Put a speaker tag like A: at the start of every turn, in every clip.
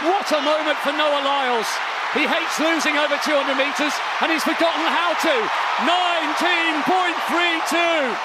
A: What a moment for Noah Lyles. He hates losing over 200 metres and he's forgotten how to. 19.32.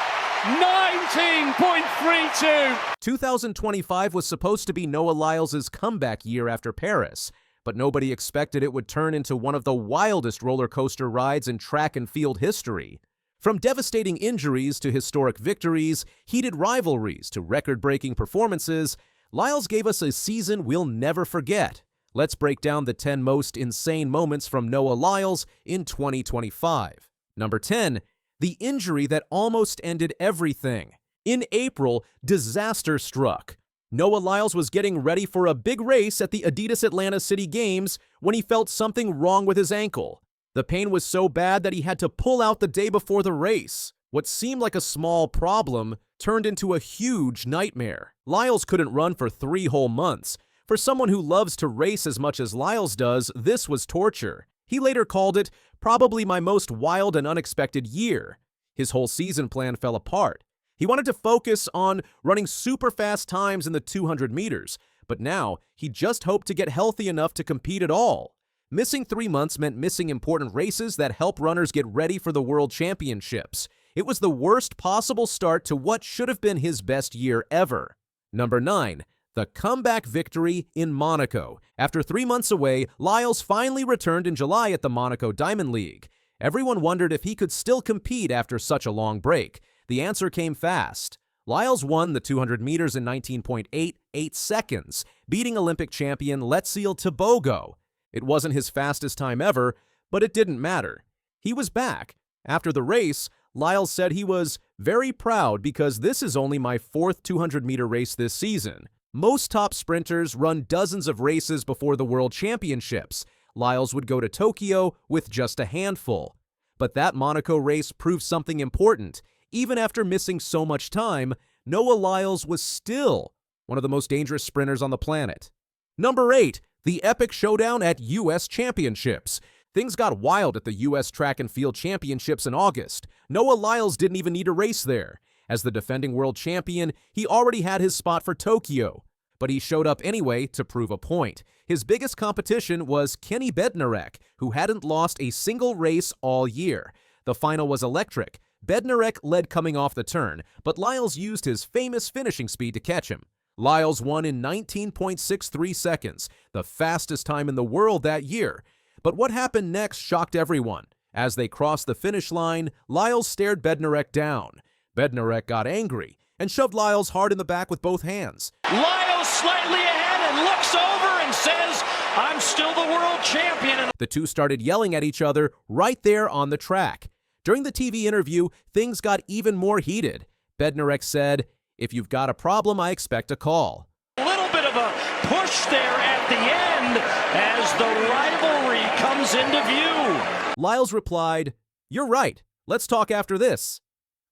B: 2025 was supposed to be Noah Lyles' comeback year after Paris, but nobody expected it would turn into one of the wildest roller coaster rides in track and field history. From devastating injuries to historic victories, heated rivalries to record-breaking performances, Lyles gave us a season we'll never forget. Let's break down the 10 most insane moments from Noah Lyles in 2025. Number 10. The injury that almost ended everything. In April, disaster struck. Noah Lyles was getting ready for a big race at the Adidas Atlanta City Games when he felt something wrong with his ankle. The pain was so bad that he had to pull out the day before the race. What seemed like a small problem turned into a huge nightmare. Lyles couldn't run for 3 whole months. For someone who loves to race as much as Lyles does, this was torture. He later called it probably my most wild and unexpected year. His whole season plan fell apart. He wanted to focus on running super fast times in the 200 meters, but now he just hoped to get healthy enough to compete at all. Missing 3 months meant missing important races that help runners get ready for the World Championships. It was the worst possible start to what should have been his best year ever. Number 9. The comeback victory in Monaco. After 3 months away, Lyles finally returned in July at the Monaco Diamond League. Everyone wondered if he could still compete after such a long break. The answer came fast. Lyles won the 200 meters in 19.88 seconds, beating Olympic champion Letsile Tebogo. It wasn't his fastest time ever, but it didn't matter. He was back. After the race, Lyles said he was very proud because this is only my 4th 200-meter race this season. Most top sprinters run dozens of races before the World Championships. Lyles would go to Tokyo with just a handful. But that Monaco race proved something important. Even after missing so much time, Noah Lyles was still one of the most dangerous sprinters on the planet. Number 8. The epic showdown at U.S. Championships. Things got wild at the U.S. Track and Field Championships in August. Noah Lyles didn't even need a race there. As the defending world champion, he already had his spot for Tokyo. But he showed up anyway to prove a point. His biggest competition was Kenny Bednarek, who hadn't lost a single race all year. The final was electric. Bednarek led coming off the turn, but Lyles used his famous finishing speed to catch him. Lyles won in 19.63 seconds, the fastest time in the world that year. But what happened next shocked everyone. As they crossed the finish line, Lyles stared Bednarek down. Bednarek got angry and shoved Lyles hard in the back with both hands.
A: Lyles slightly ahead and looks over and says, "I'm still the world champion."
B: The two started yelling at each other right there on the track. During the TV interview, things got even more heated. Bednarek said, "If you've got a problem, I expect a call."
A: A little bit of a push there at the end as the rivalry comes into view.
B: Lyles replied, "You're right. Let's talk after this."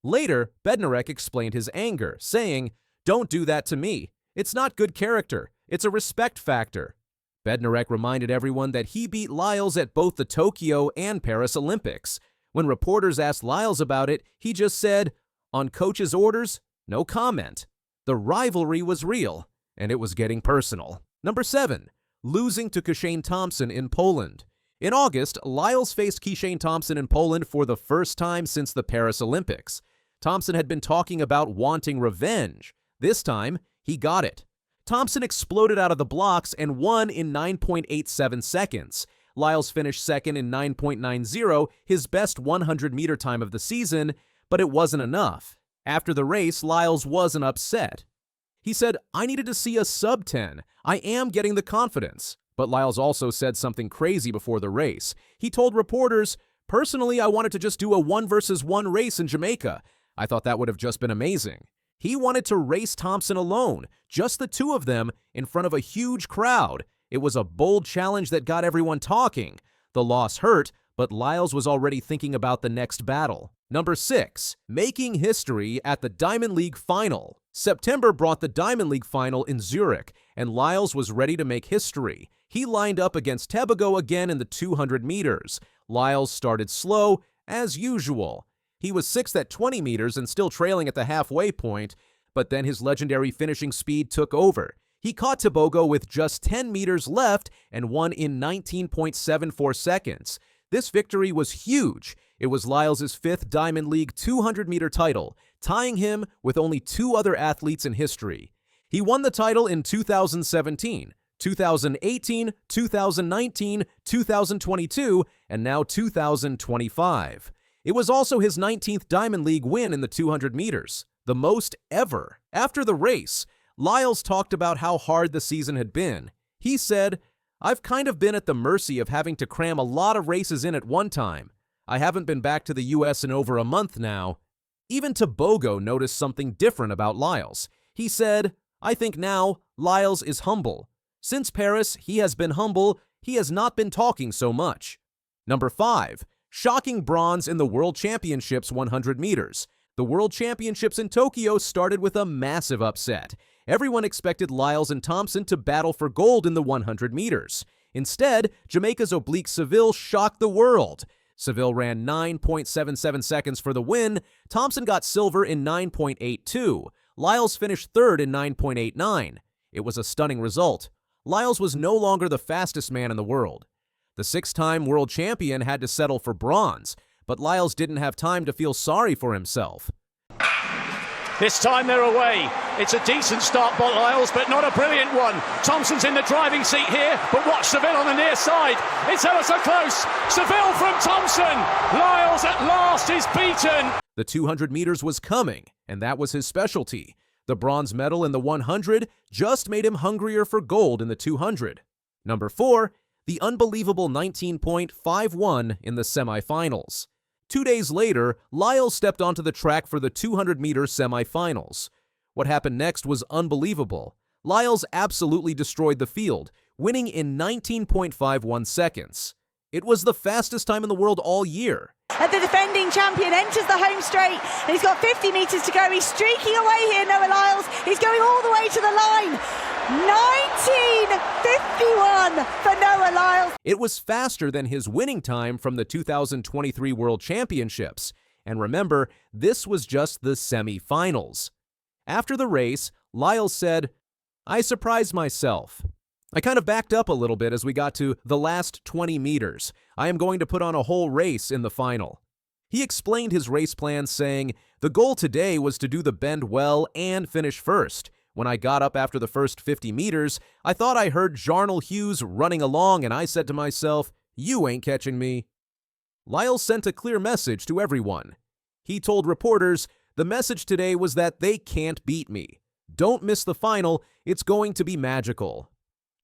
B: Later, Bednarek explained his anger, saying, "Don't do that to me. It's not good character. It's a respect factor." Bednarek reminded everyone that he beat Lyles at both the Tokyo and Paris Olympics. When reporters asked Lyles about it, he just said, "On coach's orders, no comment." The rivalry was real, and it was getting personal. Number 7. Losing to Kishane Thompson in Poland. In August, Lyles faced Kishane Thompson in Poland for the first time since the Paris Olympics. Thompson had been talking about wanting revenge. This time, he got it. Thompson exploded out of the blocks and won in 9.87 seconds. Lyles finished second in 9.90, his best 100-meter time of the season, but it wasn't enough. After the race, Lyles wasn't upset. He said, "I needed to see a sub-10. I am getting the confidence." But Lyles also said something crazy before the race. He told reporters, "Personally, I wanted to just do a 1-versus-1 race in Jamaica. I thought that would have just been amazing." He wanted to race Thompson alone, just the two of them, in front of a huge crowd. It was a bold challenge that got everyone talking. The loss hurt, but Lyles was already thinking about the next battle. Number 6. Making history at the Diamond League Final. September brought the Diamond League Final in Zurich, and Lyles was ready to make history. He lined up against Tebogo again in the 200 meters. Lyles started slow, as usual. He was 6th at 20 meters and still trailing at the halfway point, but then his legendary finishing speed took over. He caught Tebogo with just 10 meters left and won in 19.74 seconds. This victory was huge. It was Lyles' fifth Diamond League 200-meter title, tying him with only two other athletes in history. He won the title in 2017, 2018, 2019, 2022, and now 2025. It was also his 19th Diamond League win in the 200 meters, the most ever. After the race, Lyles talked about how hard the season had been. He said, "I've kind of been at the mercy of having to cram a lot of races in at one time. I haven't been back to the US in over a month now." Even Tebogo noticed something different about Lyles. He said, "I think now Lyles is humble. Since Paris, he has been humble. He has not been talking so much." Number 5. Shocking bronze in the World Championships 100 meters. The World Championships in Tokyo started with a massive upset. Everyone expected Lyles and Thompson to battle for gold in the 100 meters. Instead, Jamaica's Oblique Seville shocked the world. Seville ran 9.77 seconds for the win. Thompson got silver in 9.82. Lyles finished third in 9.89. It was a stunning result. Lyles was no longer the fastest man in the world. The six-time world champion had to settle for bronze, but Lyles didn't have time to feel sorry for himself.
A: This time they're away. It's a decent start by Lyles, but not a brilliant one. Thompson's in the driving seat here, but watch Seville on the near side. It's ever so close. Seville from Thompson. Lyles at last is beaten.
B: The 200 meters was coming, and that was his specialty. The bronze medal in the 100 just made him hungrier for gold in the 200. Number 4, the unbelievable 19.51 in the semifinals. 2 days later, Lyles stepped onto the track for the 200-meter semifinals. What happened next was unbelievable. Lyles absolutely destroyed the field, winning in 19.51 seconds. It was the fastest time in the world all year.
C: The defending champion enters the home straight, and he's got 50 meters to go. He's streaking away here, Noah Lyles. He's going all the way to the line. 19.51 for Noah Lyles.
B: It was faster than his winning time from the 2023 World Championships. And remember, this was just the semifinals. After the race, Lyles said, "I surprised myself. I kind of backed up a little bit as we got to the last 20 meters. I am going to put on a whole race in the final." He explained his race plan saying, "The goal today was to do the bend well and finish first. When I got up after the first 50 meters, I thought I heard Jarnell Hughes running along, and I said to myself, 'You ain't catching me.'" Lyles sent a clear message to everyone. He told reporters, "The message today was that they can't beat me. Don't miss the final. It's going to be magical."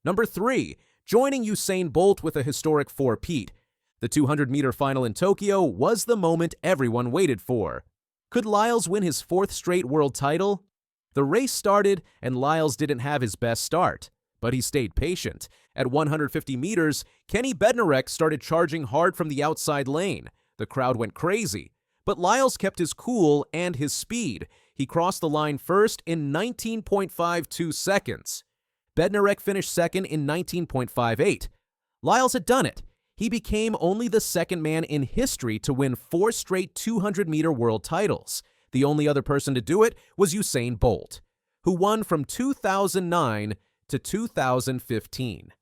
B: Number 3, joining Usain Bolt with a historic four-peat. The 200-meter final in Tokyo was the moment everyone waited for. Could Lyles win his 4th straight world title? The race started, and Lyles didn't have his best start, but he stayed patient. At 150 meters, Kenny Bednarek started charging hard from the outside lane. The crowd went crazy, but Lyles kept his cool and his speed. He crossed the line first in 19.52 seconds. Bednarek finished second in 19.58. Lyles had done it. He became only the second man in history to win 4 straight 200-meter world titles. The only other person to do it was Usain Bolt, who won from 2009 to 2015.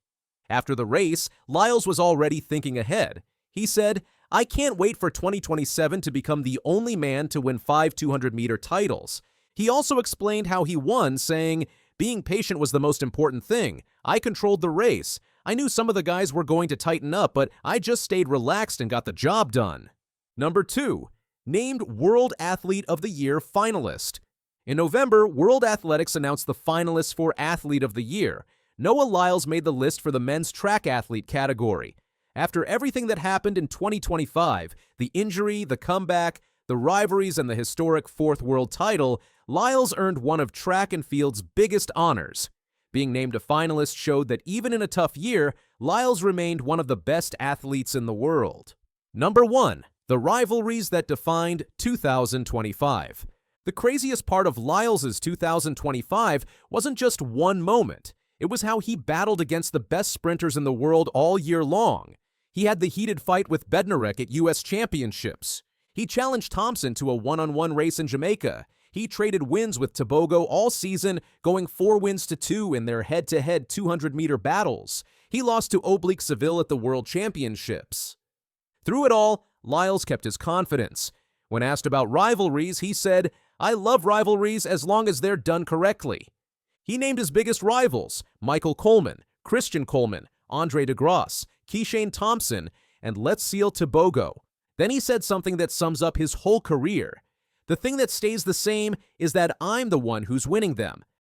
B: After the race, Lyles was already thinking ahead. He said, "I can't wait for 2027 to become the only man to win 5 200-meter titles." He also explained how he won, saying, "Being patient was the most important thing. I controlled the race. I knew some of the guys were going to tighten up, but I just stayed relaxed and got the job done." Number 2, named World Athlete of the Year finalist. In November, World Athletics announced the finalists for Athlete of the Year. Noah Lyles made the list for the men's track athlete category. After everything that happened in 2025, the injury, the comeback, the rivalries, and the historic 4th world title, Lyles earned one of track and field's biggest honors. Being named a finalist showed that even in a tough year, Lyles remained one of the best athletes in the world. Number 1, the rivalries that defined 2025. The craziest part of Lyles' 2025 wasn't just one moment. It was how he battled against the best sprinters in the world all year long. He had the heated fight with Bednarek at US Championships. He challenged Thompson to a one-on-one race in Jamaica. He traded wins with Tebogo all season, going 4-2 in their head-to-head 200-meter battles. He lost to Oblique Seville at the World Championships. Through it all, Lyles kept his confidence. When asked about rivalries, he said, "I love rivalries as long as they're done correctly." He named his biggest rivals, Michael Coleman, Christian Coleman, Andre de Grasse, Kishane Thompson, and Letsile Tebogo. Then he said something that sums up his whole career. "The thing that stays the same is that I'm the one who's winning them.